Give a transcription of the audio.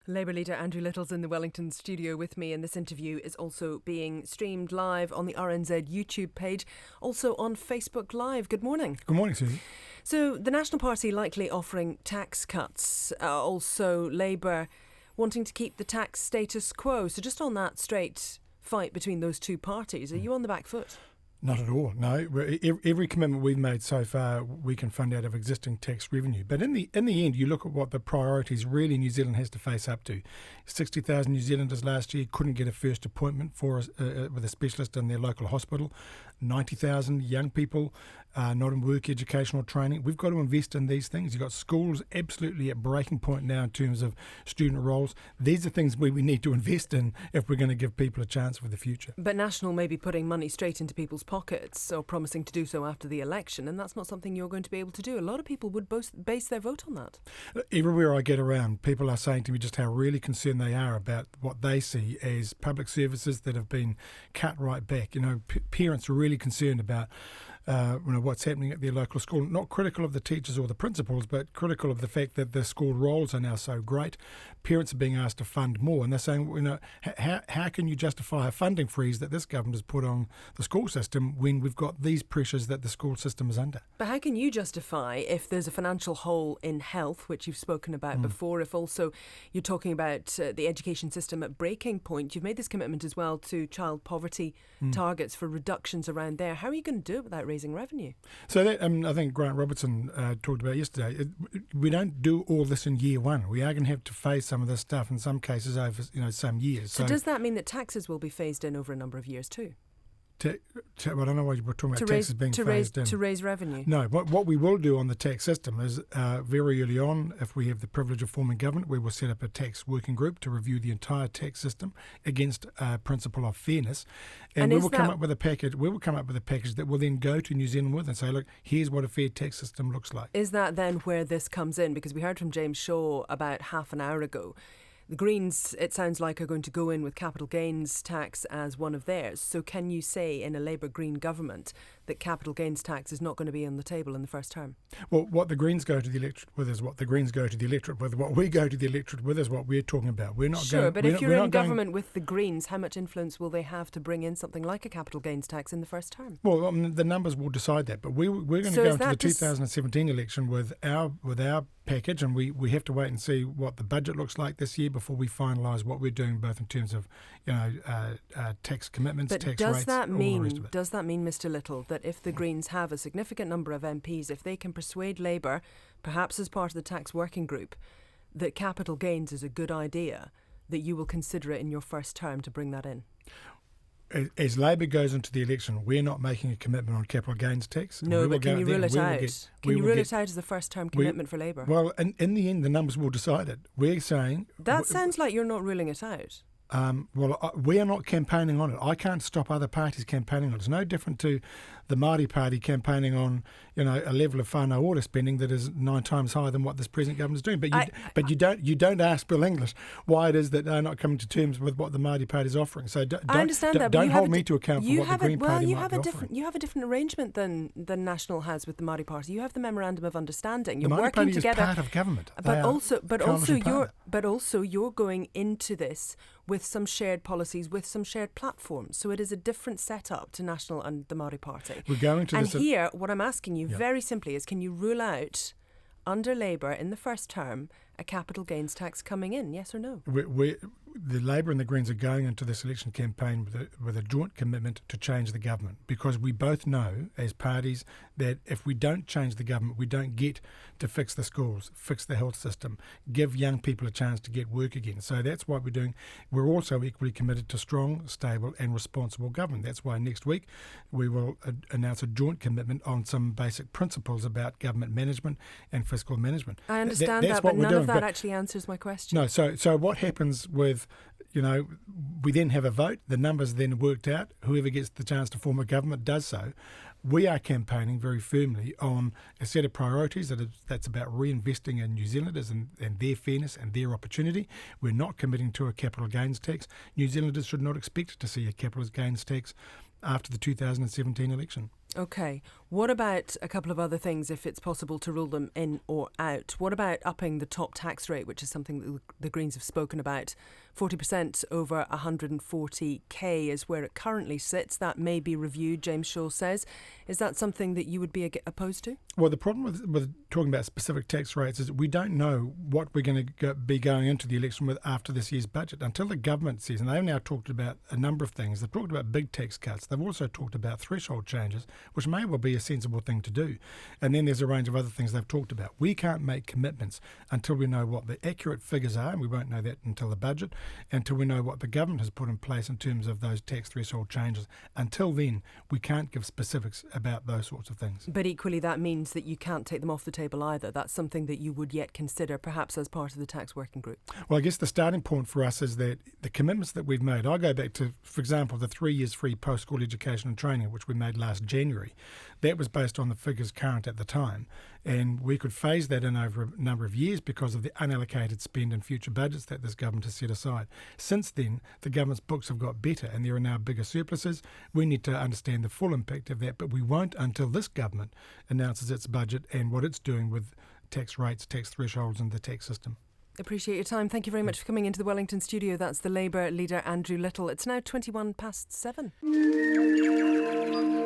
Labour leader Andrew Little's in the Wellington studio with me, and this interview is also being streamed live on the RNZ YouTube page, also on Facebook Live. Good morning. Good morning, Susie. So the National Party likely offering tax cuts, also Labour wanting to keep the tax status quo. So just on that straight fight between those two parties, are you on the back foot? Not at all, no. Every commitment we've made so far, we can fund out of existing tax revenue. But in the end, you look at what the priorities really New Zealand has to face up to. 60,000 New Zealanders last year couldn't get a first appointment with a specialist in their local hospital. 90,000 young people not in work, educational training. We've got to invest in these things. You've got schools absolutely at breaking point now in terms of student roles. These are things we need to invest in if we're going to give people a chance for the future. But National may be putting money straight into people's pockets or promising to do so after the election, and that's not something you're going to be able to do. A lot of people would base their vote on that. Everywhere I get around, people are saying to me just how really concerned they are about what they see as public services that have been cut right back. Parents are really concerned about what's happening at their local school. Not critical of the teachers or the principals, but critical of the fact that the school roles are now so great. Parents are being asked to fund more, and they're saying, how can you justify a funding freeze that this government has put on the school system when we've got these pressures that the school system is under? But how can you justify if there's a financial hole in health, which you've spoken about before, if also you're talking about the education system at breaking point? You've made this commitment as well to child poverty targets for reductions around there. How are you going to do it without raising revenue? So that, I think Grant Robertson talked about yesterday. We don't do all this in year one. We are going to have to phase some of this stuff in some cases over some years. So does that mean that taxes will be phased in over a number of years too? I don't know why you were talking about taxes being phased in. To raise revenue? No, what we will do on the tax system is very early on, if we have the privilege of forming government, we will set up a tax working group to review the entire tax system against a principle of fairness. And we will come up with a package. We will come up with a package that will then go to New Zealand with and say, look, here's what a fair tax system looks like. Is that then where this comes in? Because we heard from James Shaw about half an hour ago. The Greens, it sounds like, are going to go in with capital gains tax as one of theirs. So can you say in a Labour Green government that capital gains tax is not going to be on the table in the first term? Well, what the Greens go to the electorate with is what the Greens go to the electorate with. What we go to the electorate with is what we're talking about. We're not sure, going, but if you're in government with the Greens, how much influence will they have to bring in something like a capital gains tax in the first term? Well, the numbers will decide that. But we're going to go into the 2017 election with our package, and we have to wait and see what the budget looks like this year before we finalise what we're doing, both in terms of tax commitments, tax rates, all the rest of it. Does that mean, Mr. Little, that if the Greens have a significant number of MPs, if they can persuade Labour, perhaps as part of the tax working group, that capital gains is a good idea, that you will consider it in your first term to bring that in? As Labour goes into the election, we're not making a commitment on capital gains tax. No, but can you rule it out? Can you rule it out as a first-term commitment for Labour? Well, in the end, the numbers will decide it. We're saying... That sounds like you're not ruling it out. We are not campaigning on it. I can't stop other parties campaigning on it. It's no different to the Māori Party campaigning on, a level of whānau order spending that is 9 times higher than what this present government is doing. But you don't ask Bill English why it is that they're not coming to terms with what the Māori Party is offering. So don't hold me to account for what the Green Party might be offering. You have a different arrangement than National has with the Māori Party. You have the Memorandum of Understanding. You're the Māori working Party together, is part of government. But also you're going into this with some shared policies, with some shared platforms. So it is a different setup to National and the Māori Party. We're going to this. And here, what I'm asking you very simply is, can you rule out, under Labour in the first term, a capital gains tax coming in, yes or no? The Labour and the Greens are going into this election campaign with a joint commitment to change the government, because we both know as parties that if we don't change the government, we don't get to fix the schools, fix the health system, give young people a chance to get work again. So that's what we're doing. We're also equally committed to strong, stable and responsible government. That's why next week we will announce a joint commitment on some basic principles about government management and fiscal management. I understand that, but none of that actually answers my question. No, so what happens with, we then have a vote, the numbers then worked out, whoever gets the chance to form a government does so. We are campaigning very firmly on a set of priorities that's about reinvesting in New Zealanders and their fairness and their opportunity. We're not committing to a capital gains tax. New Zealanders should not expect to see a capital gains tax after the 2017 election. OK. What about a couple of other things, if it's possible to rule them in or out? What about upping the top tax rate, which is something that the Greens have spoken about? 40% over 140k is where it currently sits. That may be reviewed, James Shaw says. Is that something that you would be opposed to? Well, the problem with talking about specific tax rates is that we don't know what we're going to be going into the election with after this year's budget until the government says, and they've now talked about a number of things. They've talked about big tax cuts. They've also talked about threshold changes, which may well be a sensible thing to do. And then there's a range of other things they've talked about. We can't make commitments until we know what the accurate figures are, and we won't know that until the budget, until we know what the government has put in place in terms of those tax threshold changes. Until then, we can't give specifics about those sorts of things. But equally, that means that you can't take them off the table either. That's something that you would yet consider, perhaps as part of the tax working group. Well, I guess the starting point for us is that the commitments that we've made, I go back to, for example, the 3 years free post-school education and training, which we made last January. That was based on the figures current at the time. And we could phase that in over a number of years because of the unallocated spend in future budgets that this government has set aside. Since then, the government's books have got better and there are now bigger surpluses. We need to understand the full impact of that, but we won't until this government announces its budget and what it's doing with tax rates, tax thresholds and the tax system. Appreciate your time. Thank you very much for coming into the Wellington studio. That's the Labour leader, Andrew Little. It's now 7:21.